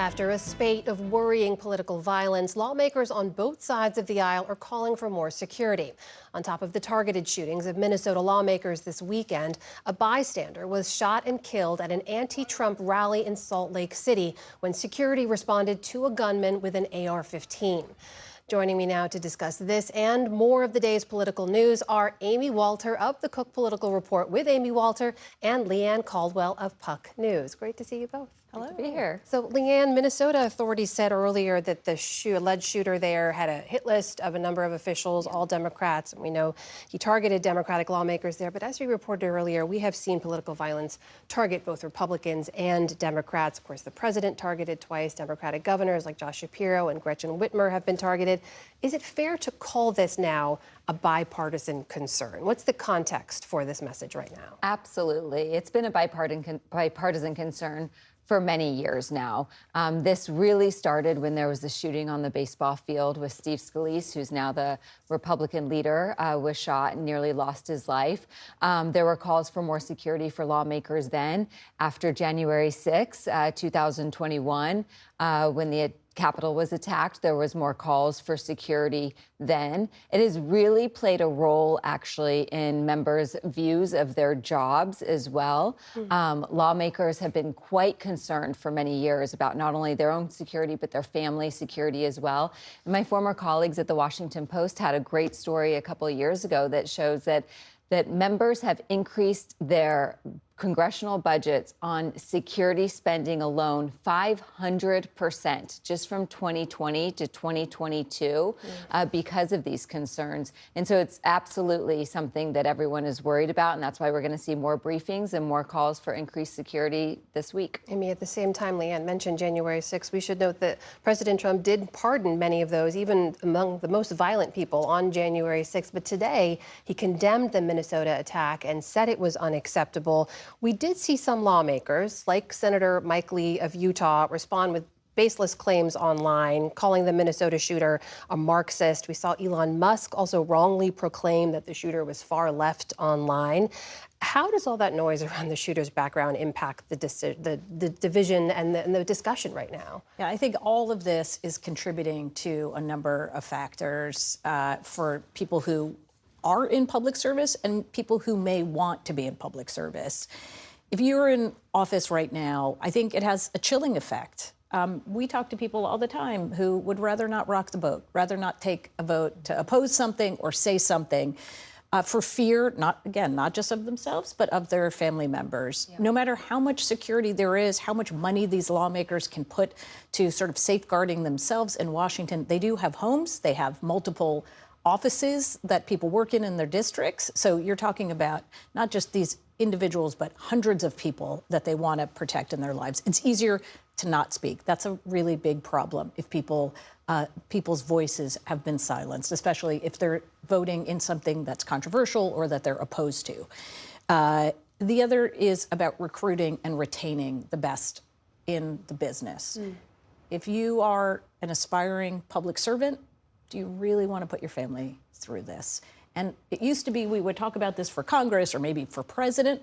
After a spate of worrying political violence, lawmakers on both sides of the aisle are calling for more security. On top of the targeted shootings of Minnesota lawmakers this weekend, a bystander was shot and killed at an anti-Trump rally in Salt Lake City when security responded to a gunman with an AR-15. Joining me now to discuss this and more of the day's political news are Amy Walter of the Cook Political Report with Amy Walter and Leanne Caldwell of Puck News. Great to see you both. Hello. Good to be here. So, Leanne, Minnesota authorities said earlier that the alleged shooter there had a hit list of a number of officials, all Democrats. And we know he targeted Democratic lawmakers there. But as we reported earlier, we have seen political violence target both Republicans and Democrats. Of course, the president targeted twice. Democratic governors like Josh Shapiro and Gretchen Whitmer have been targeted. Is it fair to call this now a bipartisan concern? What's the context for this message right now? Absolutely. It's been a bipartisan concern for many years now. This really started when there was the shooting on the baseball field with Steve Scalise, who's now the Republican leader, was shot and nearly lost his life. There were calls for more security for lawmakers then. After January 6, 2021, when the Capitol was attacked, there was more calls for security then. It has really played a role, actually, in members' views of their jobs as well. Lawmakers have been quite concerned for many years about not only their own security, but their family security as well. And my former colleagues at the Washington Post had a great story a couple of years ago that shows that members have increased their congressional budgets on security spending alone 500% just from 2020 to 2022 because of these concerns. And so it's absolutely something that everyone is worried about, and that's why we're going to see more briefings and more calls for increased security this week. Amy, at the same time, Leanne mentioned January 6th. We should note that President Trump did pardon many of those, even among the most violent people, on January 6th. But today, he condemned the Minnesota attack and said it was unacceptable. We did see some lawmakers, like Senator Mike Lee of Utah, respond with baseless claims online, calling the Minnesota shooter a Marxist. We saw Elon Musk also wrongly proclaim that the shooter was far left online. How does all that noise around the shooter's background impact the division and the discussion right now? Yeah, I think all of this is contributing to a number of factors for people who are in public service and people who may want to be in public service. If you're in office right now, I think it has a chilling effect. We talk to people all the time who would rather not rock the boat, rather not take a vote to oppose something or say something for fear, not just of themselves, but of their family members. Yeah. No matter how much security there is, how much money these lawmakers can put to sort of safeguarding themselves in Washington, they do have homes, they have multiple offices that people work in their districts. So you're talking about not just these individuals, but hundreds of people that they want to protect in their lives. It's easier to not speak. That's a really big problem if people's voices have been silenced, especially if they're voting in something that's controversial or that they're opposed to. The other is about recruiting and retaining the best in the business. If you are an aspiring public servant, do you really want to put your family through this? And it used to be we would talk about this for Congress or maybe for president.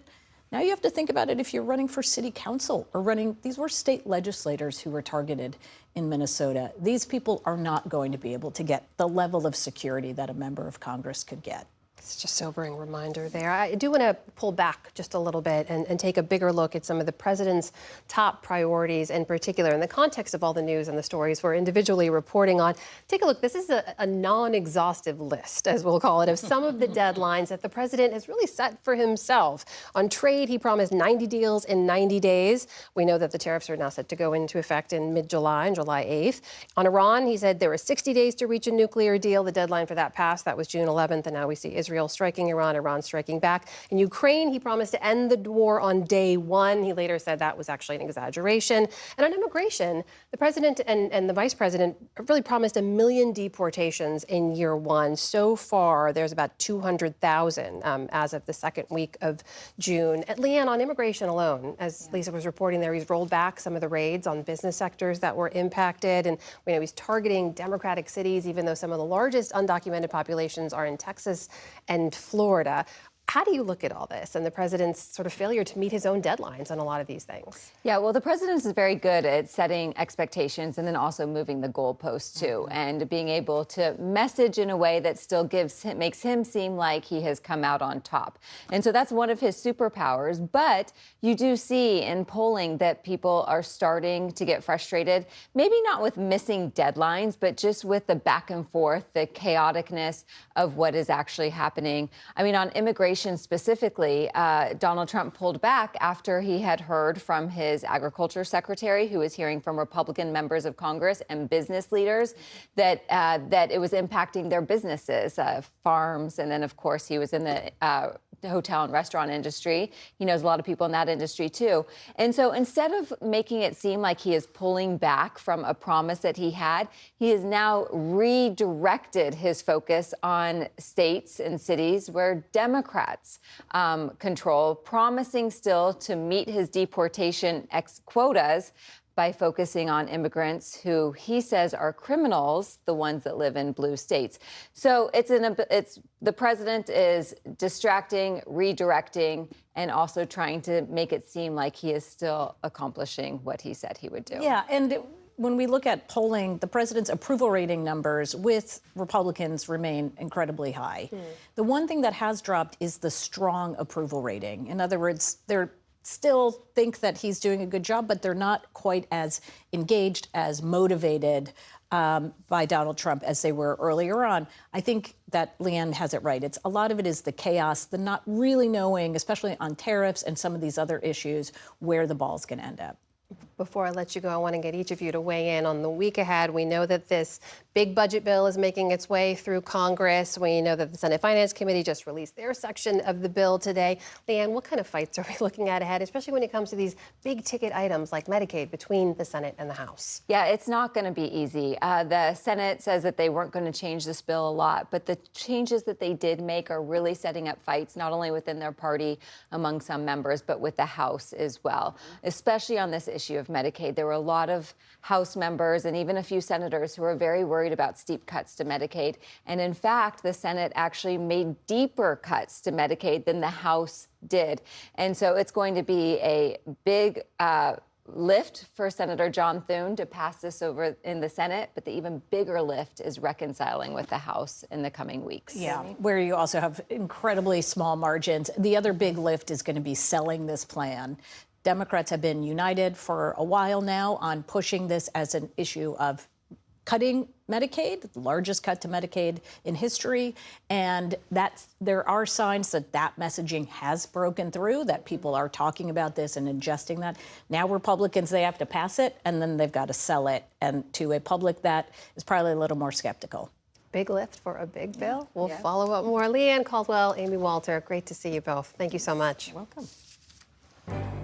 Now you have to think about it if you're running for city council or these were state legislators who were targeted in Minnesota. These people are not going to be able to get the level of security that a member of Congress could get. It's just a sobering reminder there. I do want to pull back just a little bit and take a bigger look at some of the president's top priorities in particular in the context of all the news and the stories we're individually reporting on. Take a look. This is a non-exhaustive list, as we'll call it, of some of the deadlines that the president has really set for himself. On trade, he promised 90 deals in 90 days. We know that the tariffs are now set to go into effect in mid-July, on July 8th. On Iran, he said there were 60 days to reach a nuclear deal. The deadline for that passed. That was June 11th, and now we see Israel striking Iran, Iran striking back. In Ukraine, he promised to end the war on day one. He later said that was actually an exaggeration. And on immigration, the president and the vice president really promised 1 million deportations in year one. So far, there's about 200,000 as of the second week of June. And Leanne, on immigration alone, as Lisa was reporting there, he's rolled back some of the raids on business sectors that were impacted. And we know he's targeting Democratic cities, even though some of the largest undocumented populations are in Texas and Florida. How do you look at all this and the president's sort of failure to meet his own deadlines on a lot of these things? Yeah, well, the president is very good at setting expectations and then also moving the goalposts too, and being able to message in a way that still makes him seem like he has come out on top. And so that's one of his superpowers. But you do see in polling that people are starting to get frustrated, maybe not with missing deadlines, but just with the back and forth, the chaoticness of what is actually happening. I mean, on immigration specifically, Donald Trump pulled back after he had heard from his agriculture secretary, who was hearing from Republican members of Congress and business leaders that it was impacting their businesses, farms, and then of course he was in the hotel and restaurant industry. He knows a lot of people in that industry too. And so instead of making it seem like he is pulling back from a promise that he had, he has now redirected his focus on states and cities where Democrats control, promising still to meet his deportation quotas by focusing on immigrants who he says are criminals, the ones that live in blue states. So the president is distracting, redirecting, and also trying to make it seem like he is still accomplishing what he said he would do. Yeah, and when we look at polling, the president's approval rating numbers with Republicans remain incredibly high. The one thing that has dropped is the strong approval rating. In other words, they're still think that he's doing a good job, but they're not quite as engaged, as motivated by Donald Trump as they were earlier on. I think that Leanne has it right. A lot of it is the chaos, the not really knowing, especially on tariffs and some of these other issues, where the ball's going to end up. Before I let you go, I want to get each of you to weigh in on the week ahead. We know that this big budget bill is making its way through Congress. We know that the Senate Finance Committee just released their section of the bill today. Leanne, what kind of fights are we looking at ahead, especially when it comes to these big ticket items like Medicaid between the Senate and the House? Yeah, it's not going to be easy. The Senate says that they weren't going to change this bill a lot, but the changes that they did make are really setting up fights, not only within their party among some members, but with the House as well, especially on this issue of Medicaid. There were a lot of House members and even a few senators who were very worried about steep cuts to Medicaid. And in fact, the Senate actually made deeper cuts to Medicaid than the House did. And so it's going to be a big lift for Senator John Thune to pass this over in the Senate, but the even bigger lift is reconciling with the House in the coming weeks. Yeah, where you also have incredibly small margins. The other big lift is going to be selling this plan. Democrats have been united for a while now on pushing this as an issue of cutting Medicaid, the largest cut to Medicaid in history. And there are signs that messaging has broken through, that people are talking about this and ingesting that. Now Republicans, they have to pass it, and then they've got to sell it and to a public that is probably a little more skeptical. Big lift for a big bill. We'll follow up more. Leanne Caldwell, Amy Walter, great to see you both. Thank you so much. You're welcome.